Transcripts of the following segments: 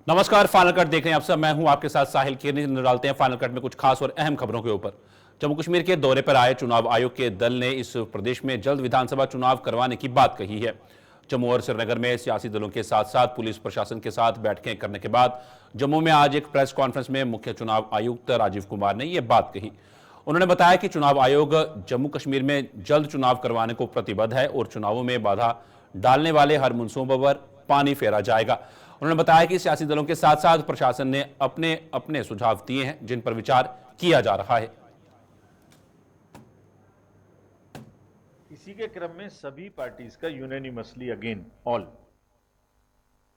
नमस्कार, final cut देख रहे हैं आप सब। मैं हूं आपके साथ साहिल किरनी। डालते हैं फाइनल कट में कुछ खास और अहम खबरों के ऊपर। जम्मू कश्मीर के दौरे पर आए चुनाव आयोग के दल ने इस प्रदेश में जल्द विधानसभा चुनाव करवाने की बात कही है। जम्मू और श्रीनगर में सियासी दलों के साथ साथ पुलिस प्रशासन के साथ बैठकें करने के बाद जम्मू में आज एक प्रेस कॉन्फ्रेंस में मुख्य चुनाव आयुक्त राजीव कुमार ने यह बात कही। उन्होंने बताया कि चुनाव आयोग जम्मू कश्मीर में जल्द चुनाव करवाने को प्रतिबद्ध है और चुनावों में बाधा डालने वाले हर मंसूबों पर पानी फेरा जाएगा। उन्होंने बताया कि सियासी दलों के साथ साथ प्रशासन ने अपने अपने सुझाव दिए हैं जिन पर विचार किया जा रहा है। इसी के क्रम में सभी पार्टीज का यूनानिमसली अगेन ऑल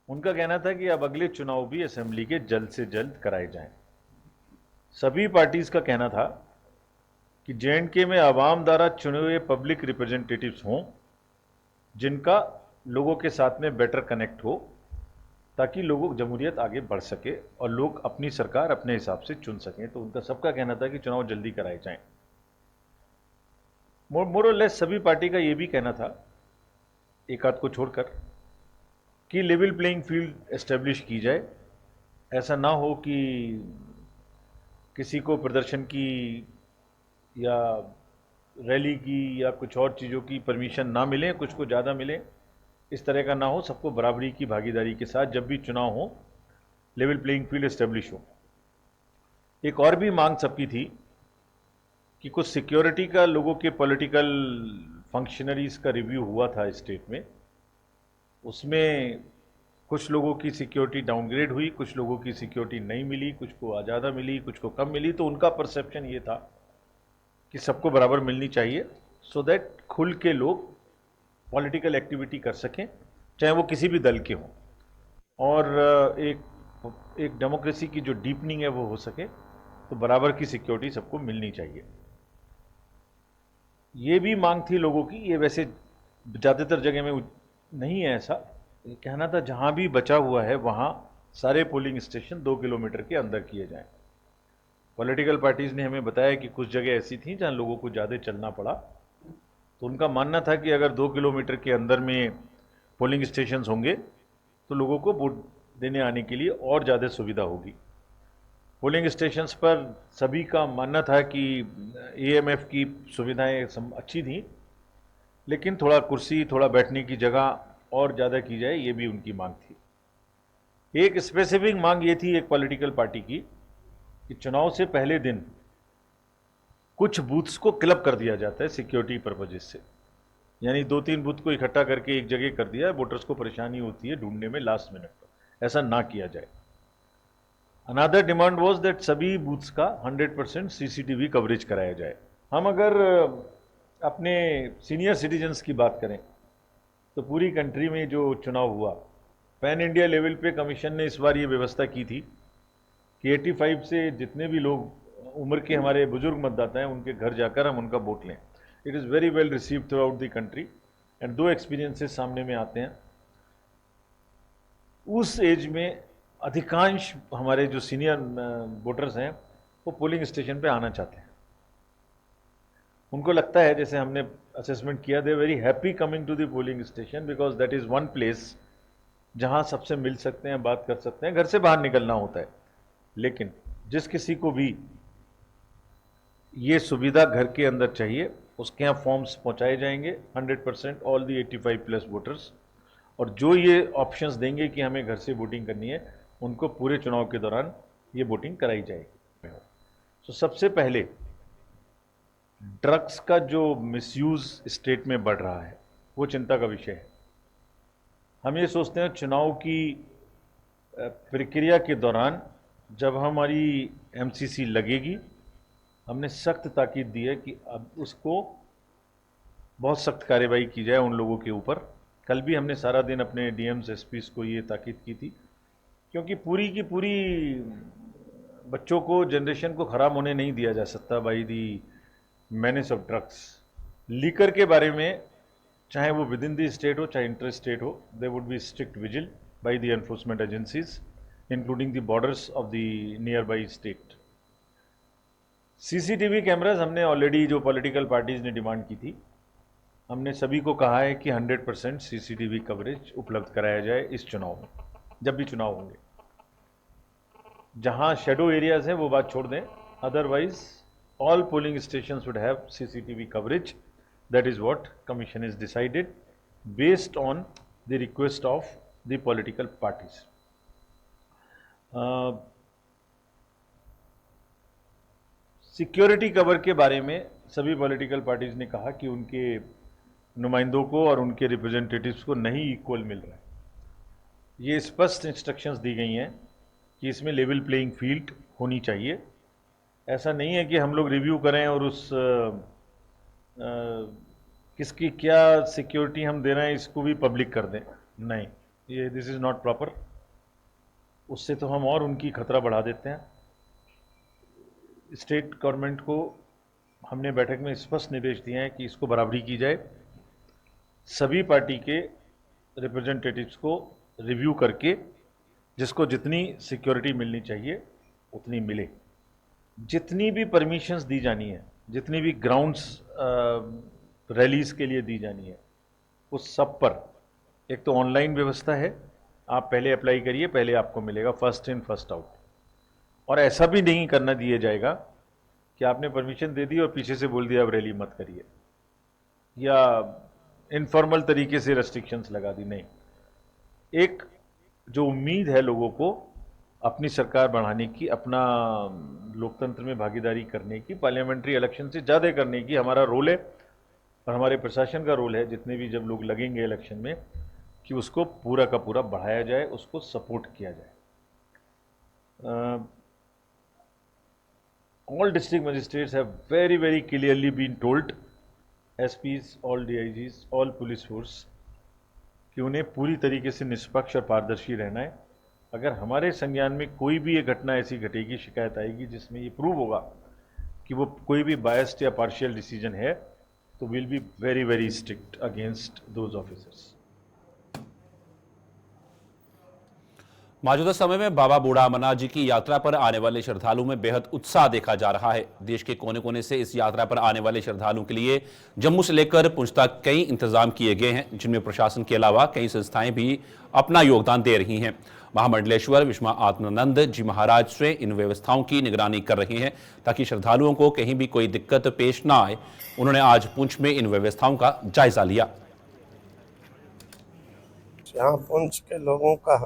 उनका कहना था कि अब अगले चुनाव भी असेंबली के जल्द से जल्द कराए जाएं। सभी पार्टीज का कहना था कि जेएंडके में आवाम द्वारा चुने हुए पब्लिक रिप्रेजेंटेटिव्स हों जिनका लोगों के साथ में बेटर कनेक्ट हो, ताकि लोगों जमहूरियत आगे बढ़ सके और लोग अपनी सरकार अपने हिसाब से चुन सकें। तो उनका सबका कहना था कि चुनाव जल्दी कराए जाएं। मोर और लेस सभी पार्टी का यह भी कहना था, एक आध को छोड़कर, कि लेवल प्लेइंग फील्ड एस्टेब्लिश की जाए। ऐसा ना हो कि किसी को प्रदर्शन की या रैली की या कुछ और चीज़ों की परमिशन ना मिले, कुछ को ज़्यादा मिले, इस तरह का ना हो। सबको बराबरी की भागीदारी के साथ जब भी चुनाव हो लेवल प्लेइंग फील्ड एस्टेब्लिश हो। एक और भी मांग सबकी थी कि कुछ सिक्योरिटी का लोगों के पॉलिटिकल फंक्शनरीज का रिव्यू हुआ था स्टेट में, उसमें कुछ लोगों की सिक्योरिटी डाउनग्रेड हुई, कुछ लोगों की सिक्योरिटी नहीं मिली, कुछ को ज़्यादा मिली, कुछ को कम मिली। तो उनका परसेप्शन ये था कि सबको बराबर मिलनी चाहिए, सो दैट खुल के लोग पॉलिटिकल एक्टिविटी कर सकें, चाहे वो किसी भी दल के हों, और एक डेमोक्रेसी की जो डीपनिंग है वो हो सके। तो बराबर की सिक्योरिटी सबको मिलनी चाहिए। ये भी मांग थी लोगों की। ये वैसे ज़्यादातर जगह में नहीं है ऐसा। कहना था जहाँ भी बचा हुआ है वहाँ सारे पोलिंग स्टेशन 2 किलोमीटर के अंदर किए जाएं। पॉलिटिकल पार्टीज़ ने हमें बताया कि कुछ जगह ऐसी थी जहाँ लोगों को ज़्यादा चलना पड़ा, तो उनका मानना था कि अगर 2 किलोमीटर के अंदर में पोलिंग स्टेशन होंगे तो लोगों को वोट देने आने के लिए और ज़्यादा सुविधा होगी। पोलिंग स्टेशंस पर सभी का मानना था कि एएमएफ की सुविधाएं अच्छी थी, लेकिन थोड़ा कुर्सी, थोड़ा बैठने की जगह और ज़्यादा की जाए, ये भी उनकी मांग थी। एक स्पेसिफिक मांग ये थी एक पॉलिटिकल पार्टी की कि चुनाव से पहले दिन कुछ बूथ्स को क्लब कर दिया जाता है सिक्योरिटी पर्पजेस से, यानी 2-3 बूथ को इकट्ठा करके एक जगह कर दिया, वोटर्स को परेशानी होती है ढूंढने में लास्ट मिनट पर, ऐसा ना किया जाए। अनदर डिमांड वाज दैट सभी बूथ्स का 100% सीसीटीवी कवरेज कराया जाए। हम अगर अपने सीनियर सिटीजन्स की बात करें तो पूरी कंट्री में जो चुनाव हुआ, पैन इंडिया लेवल पे कमीशन ने इस बार ये व्यवस्था की थी कि 85 से जितने भी लोग उम्र के हमारे बुजुर्ग मतदाता हैं उनके घर जाकर हम उनका वोट लें। It is very well received through out the country and 2 experiences सामने में आते हैं। उस एज में अधिकांश हमारे जो सीनियर वोटर्स हैं वो पोलिंग स्टेशन पे आना चाहते हैं। उनको लगता है, जैसे हमने असेसमेंट किया, they very happy coming to the polling station because that is one place जहां सबसे मिल सकते हैं, बात कर सकते हैं। घर से बाहर निकलना होता है, लेकिन जिस किसी को भी ये सुविधा घर के अंदर चाहिए उसके यहाँ फॉर्म्स पहुंचाए जाएंगे 100% ऑल दी 85 प्लस वोटर्स, और जो ये ऑप्शंस देंगे कि हमें घर से वोटिंग करनी है, उनको पूरे चुनाव के दौरान ये वोटिंग कराई जाएगी। तो सबसे पहले ड्रग्स का जो मिसयूज स्टेट में बढ़ रहा है वो चिंता का विषय है। हम ये सोचते हैं चुनाव की प्रक्रिया के दौरान जब हमारी एमसीसी लगेगी, हमने सख्त ताकीद दी है कि अब उसको बहुत सख्त कार्रवाई की जाए उन लोगों के ऊपर। कल भी हमने सारा दिन अपने डीएम्स एसपीस को ये ताकीद की थी, क्योंकि पूरी की पूरी बच्चों को, जनरेशन को ख़राब होने नहीं दिया जा सकता by the manage of drugs. Liquor के बारे में, चाहे वो विद इन दी स्टेट हो चाहे इंटर स्टेट हो, they would be strict vigil by the enforcement agencies including the borders of the near by state. CCTV cameras हमने already, जो पॉलिटिकल पार्टीज ने डिमांड की थी, हमने सभी को कहा है कि 100% सीसीटीवी कवरेज उपलब्ध कराया जाए इस चुनाव में, जब भी चुनाव होंगे। जहां शेडो एरियाज हैं वो बात छोड़ दें, otherwise all polling station would have CCTV coverage. That is what commission is decided based on the request of the political parties. Security cover के बारे में सभी पॉलिटिकल पार्टीज ने कहा कि उनके नुमाइंदों को और उनके रिप्रेजेंटेटिव्स को नहीं इक्वल मिल रहा है. ये स्पष्ट इंस्ट्रक्शंस दी गई हैं कि इसमें लेवल प्लेइंग फील्ड होनी चाहिए. ऐसा नहीं है कि हम लोग रिव्यू करें और उस किसकी क्या सिक्योरिटी हम दे रहे हैं इसको भी पब्लिक कर दें. नहीं, ये दिस इज़ नॉट प्रॉपर. उससे तो हम और उनकी खतरा बढ़ा देते हैं. स्टेट गवर्नमेंट को हमने बैठक में स्पष्ट निर्देश दिए हैं कि इसको बराबरी की जाए. सभी पार्टी के रिप्रेजेंटेटिव्स को रिव्यू करके जिसको जितनी सिक्योरिटी मिलनी चाहिए उतनी मिले. जितनी भी परमिशंस दी जानी है, जितनी भी ग्राउंड्स रैलीज के लिए दी जानी है, उस सब पर एक तो ऑनलाइन व्यवस्था है, आप पहले अप्लाई करिए, पहले आपको मिलेगा, फर्स्ट इन फर्स्ट आउट. और ऐसा भी नहीं करना दिया जाएगा कि आपने परमिशन दे दी और पीछे से बोल दिया अब रैली मत करिए, या इनफॉर्मल तरीके से रेस्ट्रिक्शंस लगा दी. नहीं, एक जो उम्मीद है लोगों को अपनी सरकार बढ़ाने की, अपना लोकतंत्र में भागीदारी करने की, पार्लियामेंट्री इलेक्शन से ज़्यादा करने की हमारा रोल है और हमारे प्रशासन का रोल है, जितने भी जब लोग लगेंगे इलेक्शन में, कि उसको पूरा का पूरा बढ़ाया जाए, उसको सपोर्ट किया जाए. All district magistrates have very clearly been told, SPs, all DIGs, all police force, कि उन्हें पूरी तरीके से निष्पक्ष और पारदर्शी रहना है. अगर हमारे संज्ञान में कोई भी ये घटना ऐसी घटेगी, शिकायत आएगी जिसमें ये प्रूव होगा कि वो कोई भी बायस्ड या पार्शियल डिसीजन है, तो will be very strict against those officers. मौजूदा समय में बाबा बूढ़ा अमरनाथ जी की यात्रा पर आने वाले श्रद्धालुओं में बेहद उत्साह देखा जा रहा है. देश के कोने कोने से इस यात्रा पर आने वाले श्रद्धालुओं के लिए जम्मू से लेकर पुंछ तक कई इंतजाम किए गए हैं, जिनमें प्रशासन के अलावा कई संस्थाएं भी अपना योगदान दे रही हैं. महामंडलेश्वर विश्व आत्मानंद जी महाराज से इन व्यवस्थाओं की निगरानी कर रहे हैं ताकि श्रद्धालुओं को कहीं भी कोई दिक्कत पेश ना आए. उन्होंने आज पुंछ में इन व्यवस्थाओं का जायजा लिया. यहाँ पुंछ के लोगों का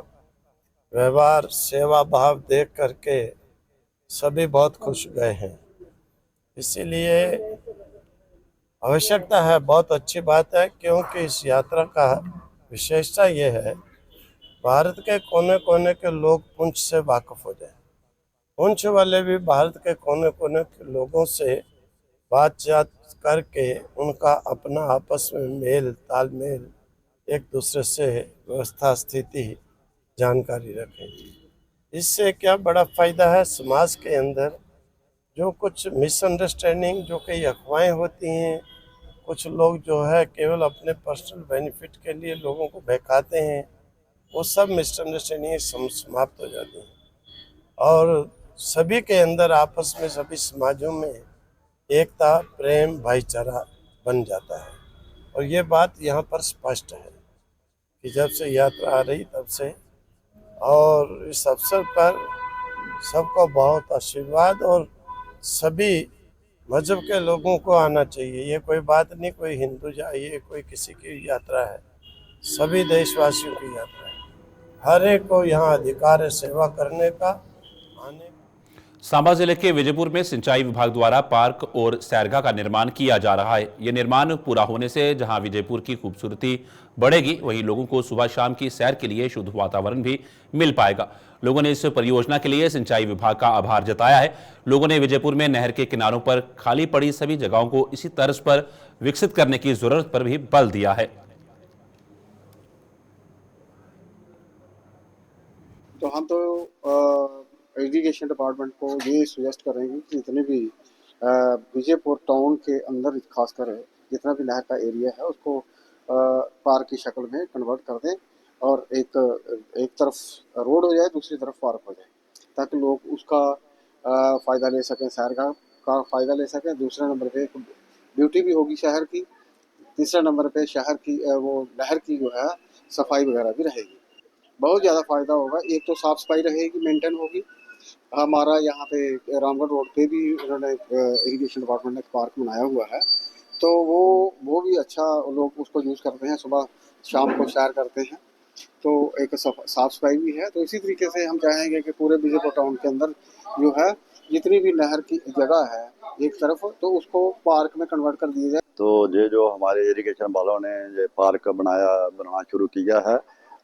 व्यवहार, सेवा भाव देख करके सभी बहुत खुश गए हैं. इसीलिए आवश्यकता है, बहुत अच्छी बात है, क्योंकि इस यात्रा का विशेषता ये है, भारत के कोने कोने के लोग पुंछ से वाकिफ हो जाए. पुंछ वाले भी भारत के कोने कोने के लोगों से बातचीत करके उनका अपना आपस में मेल तालमेल, एक दूसरे से व्यवस्था स्थिति जानकारी रखें. इससे क्या बड़ा फायदा है, समाज के अंदर जो कुछ मिसअंडरस्टैंडिंग, जो कई अफवाहें होती हैं, कुछ लोग जो है केवल अपने पर्सनल बेनिफिट के लिए लोगों को बहकाते हैं, वो सब मिसअंडरस्टैंडिंग समाप्त हो जाती हैं और सभी के अंदर आपस में, सभी समाजों में एकता, प्रेम, भाईचारा बन जाता है. और ये बात यहाँ पर स्पष्ट है कि जब से यात्रा आ रही तब से, और इस अवसर पर सबको बहुत आशीर्वाद, और सभी मजहब के लोगों को आना चाहिए. ये कोई बात नहीं कोई हिंदू जाइए, कोई किसी की यात्रा है, सभी देशवासियों की यात्रा है. हर एक को यहाँ अधिकार है सेवा करने का, आने. सांबा जिले के विजयपुर में सिंचाई विभाग द्वारा पार्क और सैरगाह का निर्माण किया जा रहा है. यह निर्माण पूरा होने से जहां विजयपुर की खूबसूरती बढ़ेगी, वहीं लोगों को सुबह शाम की सैर के लिए शुद्ध वातावरण भी मिल पाएगा. लोगों ने इस परियोजना के लिए सिंचाई विभाग का आभार जताया है. लोगों ने विजयपुर में नहर के किनारों पर खाली पड़ी सभी जगहों को इसी तर्ज पर विकसित करने की जरूरत पर भी बल दिया है. तो हम तो एजुकेशन डिपार्टमेंट को ये सजेस्ट करेंगे कि जितने भी विजयपुर टाउन के अंदर खासकर जितना भी नहर का एरिया है उसको पार्क की शक्ल में कन्वर्ट कर दें और एक तरफ रोड हो जाए, दूसरी तरफ पार्क हो जाए, ताकि लोग उसका फ़ायदा ले सकें, सैर का फ़ायदा ले सकें. दूसरे नंबर पे एक ब्यूटी भी होगी शहर की. तीसरे नंबर पे शहर की वो नहर की जो है सफाई वगैरह भी रहेगी. बहुत ज़्यादा फ़ायदा होगा. एक तो साफ़ सफाई रहेगी, मेंटेन होगी, हमारा यहाँ पे रामगढ़ रोड पे भी उन्होंने इरिगेशन डिपार्टमेंट ने पार्क बनाया हुआ है, तो वो भी अच्छा लोग उसको यूज़ करते हैं, सुबह शाम को सैर करते हैं, तो एक साफ सफाई भी है। तो इसी तरीके से हम चाहेंगे कि पूरे विजयपुर टाउन के अंदर जो है जितनी भी नहर की जगह है एक तरफ, तो उसको पार्क में कन्वर्ट कर दिया जाए। तो ये जो हमारे इरिगेशन वालों ने ये पार्क बनाना शुरू किया है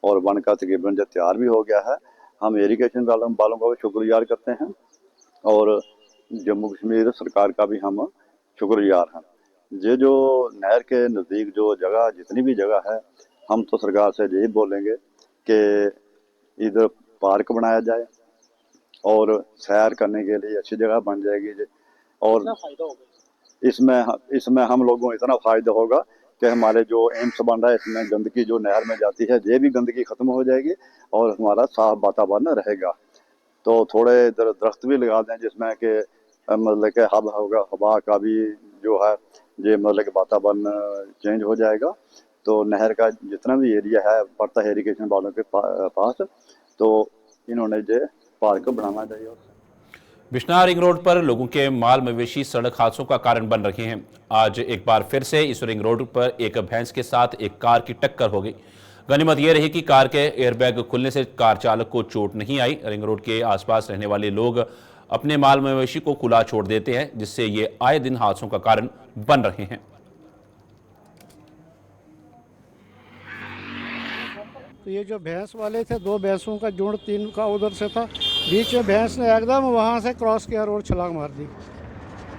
और बन का तकरीबन जो तैयार भी हो गया है, हम इरिगेशन वालों का भी शुक्रगुजार करते हैं और जम्मू कश्मीर सरकार का भी हम शुक्रगुजार हैं। ये जो नहर के नज़दीक जो जगह जितनी भी जगह है, हम तो सरकार से यही बोलेंगे कि इधर पार्क बनाया जाए और सैर करने के लिए अच्छी जगह बन जाएगी और इसमें हम लोगों को इतना फ़ायदा होगा कि हमारे जो एम्स बन रहा है इसमें गंदगी जो नहर में जाती है ये भी गंदगी ख़त्म हो जाएगी और हमारा साफ वातावरण रहेगा। तो थोड़े इधर दरख्त भी लगा दें जिसमें कि मतलब कि हवा का भी जो है ये मतलब कि वातावरण चेंज हो जाएगा। तो नहर का जितना भी एरिया है पड़ता है इरिगेशन वालों के पास, तो इन्होंने ये पार्क बनाना चाहिए। बिश्नाह रिंग रोड पर लोगों के माल मवेशी सड़क हादसों का कारण बन रहे हैं। आज एक बार फिर से इस रिंग रोड पर एक भैंस के साथ एक कार की टक्कर हो गई। गनीमत यह रही कि कार के एयरबैग खुलने से कार चालक को चोट नहीं आई। रिंग रोड के आसपास रहने वाले लोग अपने माल मवेशी को खुला छोड़ देते हैं, जिससे ये आए दिन हादसों का कारण बन रहे हैं। तो ये जो भैंस वाले थे, 2 भैंसों का झुंड 3 का उधर से था, बीच में भैंस ने एकदम वहाँ से क्रॉस किया और छलांग मार दी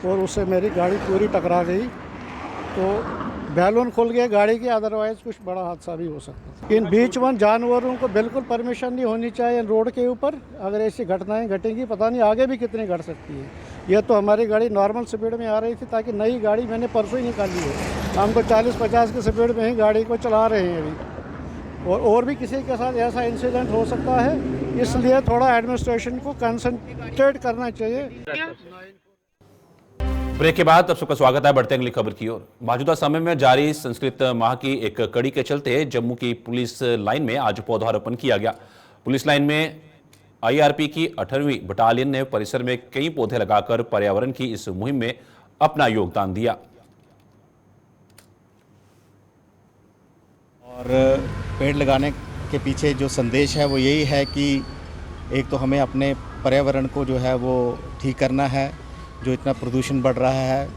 और उससे मेरी गाड़ी पूरी टकरा गई। तो बैलून खुल गया गाड़ी की, अदरवाइज़ कुछ बड़ा हादसा भी हो सकता है। इन बीच वन जानवरों को बिल्कुल परमिशन नहीं होनी चाहिए रोड के ऊपर। अगर ऐसी घटनाएं घटेंगी पता नहीं आगे भी कितनी घट सकती है। यह तो हमारी गाड़ी नॉर्मल स्पीड में आ रही थी, ताकि नई गाड़ी मैंने परसों ही निकाली है। हम तो 40-50 की स्पीड में ही गाड़ी को चला रहे हैं अभी, और भी किसी के साथ ऐसा इंसिडेंट हो सकता है, इसलिए थोड़ा एडमिनिस्ट्रेशन को कंसंट्रेट करना चाहिए। ब्रेक के बाद आप सबका स्वागत है। बढ़ते अगली खबर की ओर। मौजूदा समय में जारी संस्कृत माह की एक कड़ी के चलते जम्मू की पुलिस लाइन में आज पौधारोपण किया गया। पुलिस लाइन में IRP की 18वीं बटालियन ने परिसर में कई पौधे लगाकर पर्यावरण की इस मुहिम में अपना योगदान दिया। और पेड़ लगाने के पीछे जो संदेश है वो यही है कि एक तो हमें अपने पर्यावरण को जो है वो ठीक करना है। जो इतना प्रदूषण बढ़ रहा है,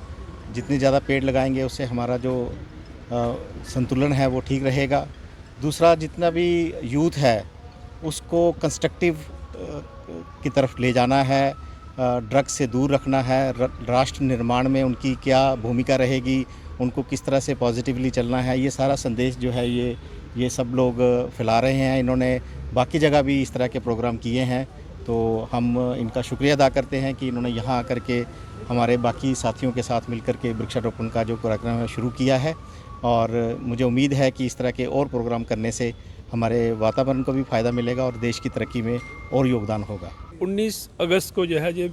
जितनी ज़्यादा पेड़ लगाएंगे उससे हमारा जो संतुलन है वो ठीक रहेगा। दूसरा, जितना भी यूथ है उसको कंस्ट्रक्टिव की तरफ ले जाना है, ड्रग्स से दूर रखना है, राष्ट्र निर्माण में उनकी क्या भूमिका रहेगी, उनको किस तरह से पॉजिटिवली चलना है, ये सारा संदेश जो है ये सब लोग फैला रहे हैं। इन्होंने बाकी जगह भी इस तरह के प्रोग्राम किए हैं, तो हम इनका शुक्रिया अदा करते हैं कि इन्होंने यहाँ आकर के हमारे बाकी साथियों के साथ मिलकर के वृक्षारोपण का जो कार्यक्रम है शुरू किया है। और मुझे उम्मीद है कि इस तरह के और प्रोग्राम करने से हमारे वातावरण को भी फ़ायदा मिलेगा और देश की तरक्की में और योगदान होगा। 19 अगस्त को जो है ये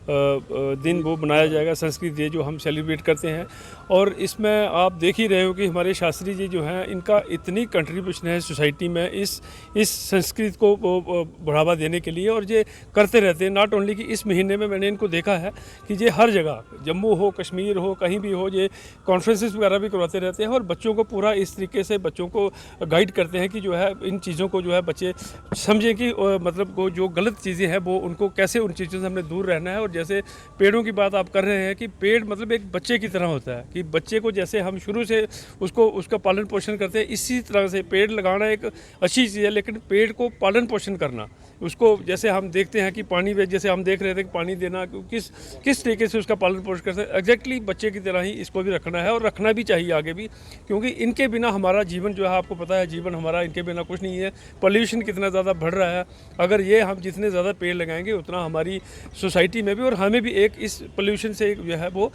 दिन वो मनाया जाएगा, संस्कृत डे जो हम सेलिब्रेट करते हैं। और इसमें आप देख ही रहे हो कि हमारे शास्त्री जी जो हैं इनका इतनी कंट्रीब्यूशन है सोसाइटी में इस संस्कृत को बढ़ावा देने के लिए, और ये करते रहते हैं। नॉट ओनली कि इस महीने में मैंने इनको देखा है कि ये हर जगह, जम्मू हो, कश्मीर हो, कहीं भी हो, ये कॉन्फ्रेंसेस वगैरह भी करवाते रहते हैं और बच्चों को पूरा इस तरीके से बच्चों को गाइड करते हैं कि जो है इन चीज़ों को जो है बच्चे समझें कि मतलब वो जो गलत चीज़ें हैं वो उनको कैसे उन चीज़ों से हमने दूर रहना है। और जैसे पेड़ों की बात आप कर रहे हैं कि पेड़ मतलब एक बच्चे की तरह होता है, कि बच्चे को जैसे हम शुरू से उसका पालन पोषण करते हैं, इसी तरह से पेड़ लगाना एक अच्छी चीज़ है। लेकिन पेड़ को पालन पोषण करना, उसको जैसे हम देखते हैं कि पानी में, जैसे हम देख रहे थे कि पानी देना किस तरीके से उसका पालन पोषण करते हैं, एग्जैक्टली बच्चे की तरह ही इसको भी रखना है और रखना भी चाहिए आगे भी, क्योंकि इनके बिना हमारा जीवन जो है, आपको पता है जीवन हमारा इनके बिना कुछ नहीं है। पोल्यूशन कितना ज़्यादा बढ़ रहा है, अगर ये हम जितने ज़्यादा पेड़ लगाएंगे उतना हमारी सोसाइटी में भी और हमें भी एक इस पोल्यूशन से जो है वो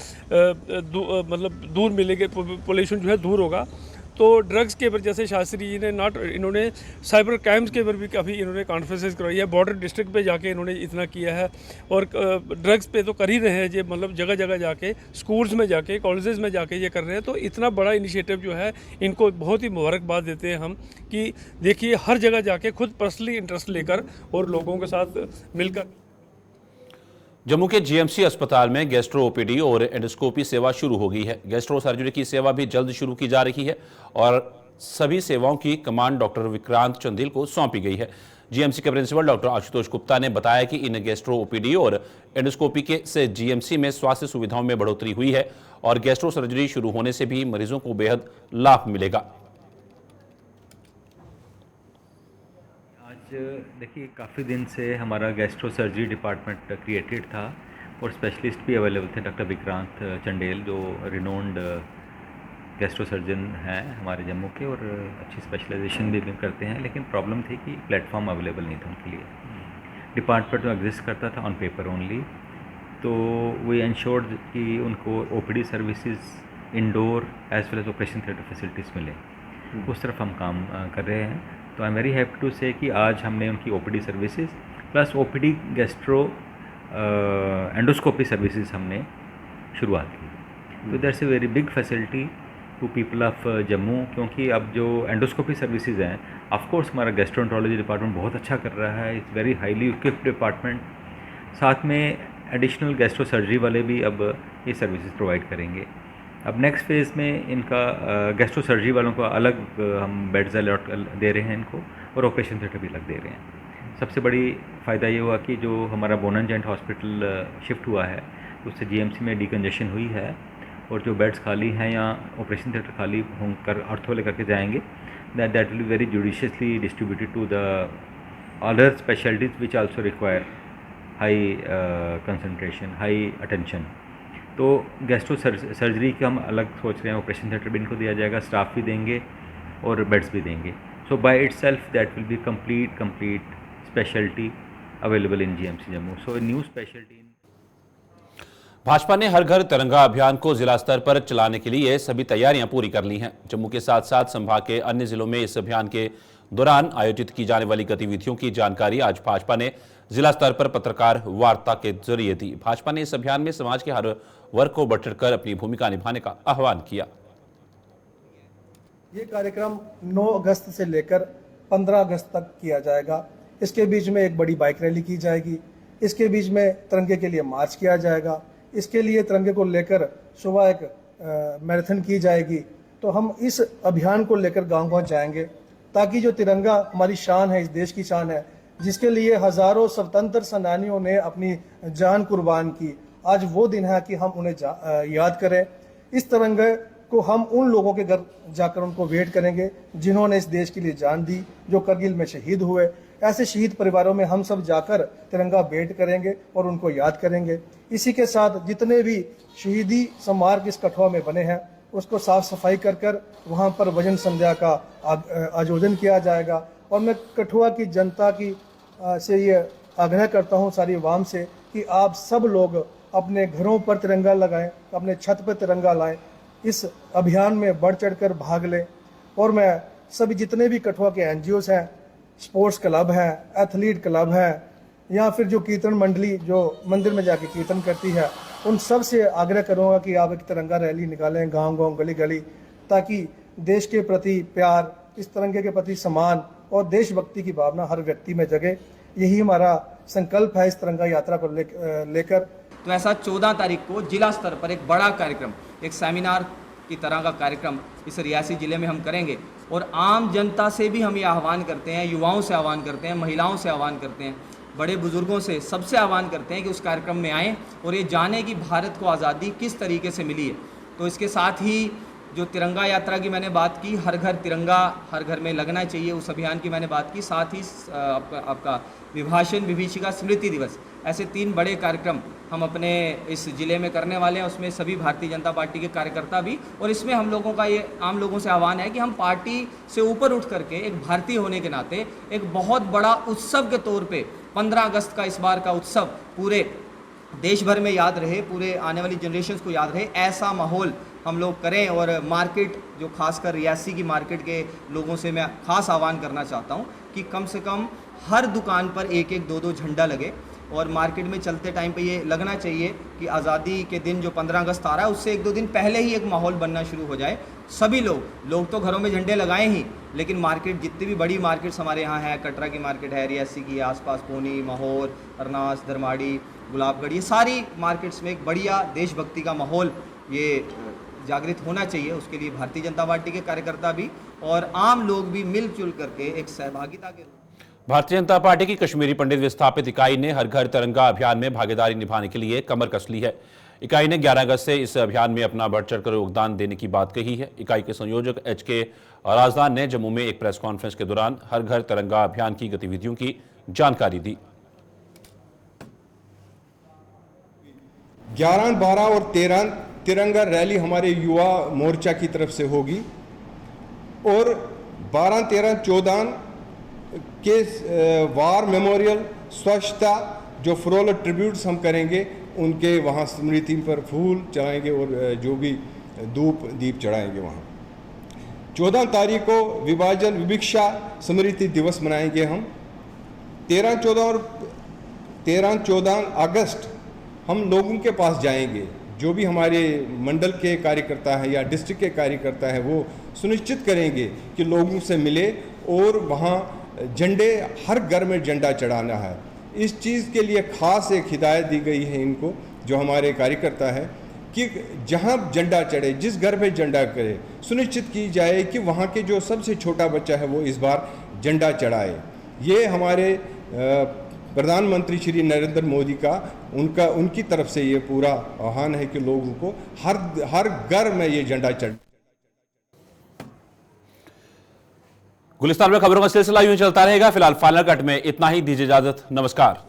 मतलब दूर मिलेंगे, पोल्यूशन जो है दूर होगा। तो ड्रग्स के ऊपर जैसे शास्त्री जी ने इन्होंने साइबर क्राइम्स के ऊपर भी काफ़ी इन्होंने कॉन्फ्रेंसेस करवाई है, बॉर्डर डिस्ट्रिक्ट पे जाके इन्होंने इतना किया है। और ड्रग्स पे तो कर ही रहे हैं ये, मतलब जगह जगह जाके, स्कूल्स में जाके, कॉलेजेस में जाके ये कर रहे हैं। तो इतना बड़ा इनिशिएटिव जो है इनको बहुत ही मुबारकबाद देते हैं हम, कि देखिए हर जगह जाके खुद पर्सनली इंटरेस्ट लेकर और लोगों के साथ मिलकर जम्मू के जीएमसी अस्पताल में गैस्ट्रो ओपीडी और एंडोस्कोपी सेवा शुरू हो गई है। गैस्ट्रो सर्जरी की सेवा भी जल्द शुरू की जा रही है और सभी सेवाओं की कमान डॉक्टर विक्रांत चंदेल को सौंपी गई है। जीएमसी के प्रिंसिपल डॉक्टर आशुतोष गुप्ता ने बताया कि इन गैस्ट्रो ओपीडी और एंडोस्कोपी के से जीएमसी में स्वास्थ्य सुविधाओं में बढ़ोतरी हुई है और गैस्ट्रो सर्जरी शुरू होने से भी मरीजों को बेहद लाभ मिलेगा। देखिए, काफ़ी दिन से हमारा गैस्ट्रो सर्जरी डिपार्टमेंट क्रिएटेड था और स्पेशलिस्ट भी अवेलेबल थे। डॉक्टर विक्रांत चंडेल जो रिनोन्ड गैस्ट्रो सर्जन हैं हमारे जम्मू के और अच्छी स्पेशलाइजेशन भी करते हैं, लेकिन प्रॉब्लम थी कि प्लेटफॉर्म अवेलेबल नहीं था उनके लिए। डिपार्टमेंट में एग्जिस्ट करता था ऑन पेपर ओनली, तो वी इंश्योर्ड कि उनको OPD services indoor as well as operation theatre facilities मिले। उस तरफ हम काम कर रहे हैं। तो I am very happy to say कि आज हमने उनकी OPD services plus OPD gastro endoscopy services हमने शुरुआत की। तो that's a very big facility to people of Jammu, क्योंकि अब जो एंडोस्कोपी सर्विसेज हैं, ऑफ कोर्स हमारा गैस्ट्रोएंटरोलॉजी डिपार्टमेंट बहुत अच्छा कर रहा है, it's very highly equipped department. साथ में एडिशनल गैस्ट्रो सर्जरी वाले भी अब ये सर्विसेज प्रोवाइड करेंगे। अब नेक्स्ट फेज़ में इनका गैस्ट्रो सर्जरी वालों को अलग हम बेड्स अलॉट दे रहे हैं इनको, और ऑपरेशन थिएटर भी अलग दे रहे हैं। सबसे बड़ी फ़ायदा ये हुआ कि जो हमारा bone and joint hospital shift हुआ है उससे जीएमसी में डिकंजेशन हुई है, और जो बेड्स खाली हैं या ऑपरेशन थिएटर खाली होकर अर्थ वाले करके जाएंगे, that will be very judiciously distributed to the other specialities which also require high concentration, high attention. तो गैस्ट्रो सर्जरी का हम अलग सोच रहे हैं, ऑपरेशन थिएटर भी इनको दिया जाएगा, स्टाफ भी देंगे और बेड्स भी देंगे। So by itself that will be complete speciality available in GMC Jammu. So new speciality. Bhajpa ने हर घर तिरंगा अभियान को जिला स्तर पर चलाने के लिए सभी तैयारियां पूरी कर ली हैं। जम्मू के साथ साथ संभाग के अन्य जिलों में इस अभियान के दौरान आयोजित की जाने वाली गतिविधियों की जानकारी आज भाजपा ने जिला स्तर पर पत्रकार वार्ता के जरिए दी। भाजपा ने इस अभियान में समाज के हर वर्ग को बढ़ चढ़कर अपनी भूमिका निभाने का आह्वान किया। ये कार्यक्रम 9 अगस्त से लेकर 15 अगस्त तक किया जाएगा। इसके बीच में एक बड़ी बाइक रैली की जाएगी, इसके बीच में तिरंगे के लिए मार्च किया जाएगा, इसके लिए तिरंगे को लेकर सुबह एक मैराथन की जाएगी। तो हम इस अभियान को लेकर गांव-गांव जाएंगे, ताकि जो तिरंगा हमारी शान है, इस देश की शान है, जिसके लिए हजारों स्वतंत्र सेनानियों ने अपनी जान कुर्बान की, आज वो दिन है कि हम उन्हें याद करें। इस तिरंगे को हम उन लोगों के घर जाकर उनको वेट करेंगे जिन्होंने इस देश के लिए जान दी, जो करगिल में शहीद हुए। ऐसे शहीद परिवारों में हम सब जाकर तिरंगा भेंट करेंगे और उनको याद करेंगे। इसी के साथ जितने भी शहीदी स्मारक इस कठुआ में बने हैं उसको साफ सफाई कर वहाँ पर वजन संध्या का आयोजन किया जाएगा। और मैं कठुआ की जनता की से ये आग्रह करता हूँ, सारी आवाम से, कि आप सब लोग अपने घरों पर तिरंगा लगाएं, अपने छत पर तिरंगा लाएं, इस अभियान में बढ़ चढ़कर भाग लें। और मैं सभी जितने भी कठुआ के एनजीओस हैं, स्पोर्ट्स क्लब हैं, एथलीट क्लब हैं, या फिर जो कीर्तन मंडली जो मंदिर में जाके कीर्तन करती है, उन सब से आग्रह करूँगा कि आप एक तिरंगा रैली निकालें गांव-गांव, गली-गली, ताकि देश के प्रति प्यार, इस तिरंगे के प्रति सम्मान और देशभक्ति की भावना हर व्यक्ति में जगे। यही हमारा संकल्प है इस तिरंगा यात्रा को लेकर। तो ऐसा 14 तारीख को जिला स्तर पर एक बड़ा कार्यक्रम, एक सेमिनार की तरह का कार्यक्रम इस रियासी ज़िले में हम करेंगे। और आम जनता से भी हम ये आह्वान करते हैं, युवाओं से आह्वान करते हैं, महिलाओं से आह्वान करते हैं, बड़े बुजुर्गों से, सबसे आह्वान करते हैं कि उस कार्यक्रम में आएँ और ये जाने कि भारत को आज़ादी किस तरीके से मिली है। तो इसके साथ ही जो तिरंगा यात्रा की मैंने बात की, हर घर तिरंगा हर घर में लगना चाहिए, उस अभियान की मैंने बात की। साथ ही आपका विभाजन विभीषिका स्मृति दिवस, ऐसे 3 बड़े कार्यक्रम हम अपने इस ज़िले में करने वाले हैं। उसमें सभी भारतीय जनता पार्टी के कार्यकर्ता भी, और इसमें हम लोगों का ये आम लोगों से आह्वान है कि हम पार्टी से ऊपर उठ करके एक भारतीय होने के नाते एक बहुत बड़ा उत्सव के तौर पे 15 अगस्त का इस बार का उत्सव पूरे देश भर में याद रहे, पूरे आने वाली जनरेशन्स को याद रहे, ऐसा माहौल हम लोग करें। और मार्केट, जो खासकर रियासी की मार्केट के लोगों से मैं खास आह्वान करना चाहता हूं कि कम से कम हर दुकान पर 1-1, 2-2 झंडा लगे। और मार्केट में चलते टाइम पे ये लगना चाहिए कि आज़ादी के दिन जो 15 अगस्त आ रहा है उससे 1-2 दिन पहले ही एक माहौल बनना शुरू हो जाए। सभी लोग तो घरों में झंडे लगाएं ही, लेकिन मार्केट, जितनी भी बड़ी मार्केट्स हमारे यहाँ है, कटरा की मार्केट है, रियासी की, आसपास पोनी, माहौर, अरनास, धरमाड़ी, गुलाबगढ़, ये सारी मार्केट्स में एक बढ़िया देशभक्ति का माहौल ये जागृत होना चाहिए। उसके लिए भारतीय जनता पार्टी के कार्यकर्ता भी और आम लोग भी मिलजुल करके एक सहभागिता के भारतीय जनता पार्टी की कश्मीरी पंडित विस्थापित इकाई ने हर घर तिरंगा अभियान में भागीदारी निभाने के लिए कमर कस ली है। इकाई ने 11 अगस्त से इस अभियान में अपना बढ़ चढ़कर योगदान देने की बात कही है। इकाई के संयोजक HK राजदान ने जम्मू में एक प्रेस कॉन्फ्रेंस के दौरान हर घर तिरंगा अभियान की गतिविधियों की जानकारी दी। 11, 12 और 13 तिरंगा रैली हमारे युवा मोर्चा की तरफ से होगी और 12, 13, 14 के वार मेमोरियल स्वच्छता जो फ्लोरल ट्रिब्यूट्स हम करेंगे, उनके वहाँ स्मृति पर फूल चढ़ाएंगे और जो भी धूप दीप चढ़ाएंगे वहाँ। 14 तारीख को विभाजन विभिक्षा स्मृति दिवस मनाएंगे हम। 13, 14 अगस्त हम लोगों के पास जाएंगे, जो भी हमारे मंडल के कार्यकर्ता हैं या डिस्ट्रिक्ट के कार्यकर्ता हैं, वो सुनिश्चित करेंगे कि लोगों से मिले और वहाँ झंडे, हर घर में झंडा चढ़ाना है। इस चीज़ के लिए खास एक हिदायत दी गई है इनको, जो हमारे कार्यकर्ता है, कि जहाँ झंडा चढ़े, जिस घर में झंडा करे, सुनिश्चित की जाए कि वहाँ के जो सबसे छोटा बच्चा है वो इस बार झंडा चढ़ाए। ये हमारे प्रधानमंत्री श्री नरेंद्र मोदी का उनकी तरफ से ये पूरा आह्वान है कि लोगों को हर घर में ये झंडा चढ़। गुलिस्तान में खबरों का सिलसिला यूं चलता रहेगा। फिलहाल फाइनल कट में इतना ही, दीजिए इजाजत, नमस्कार।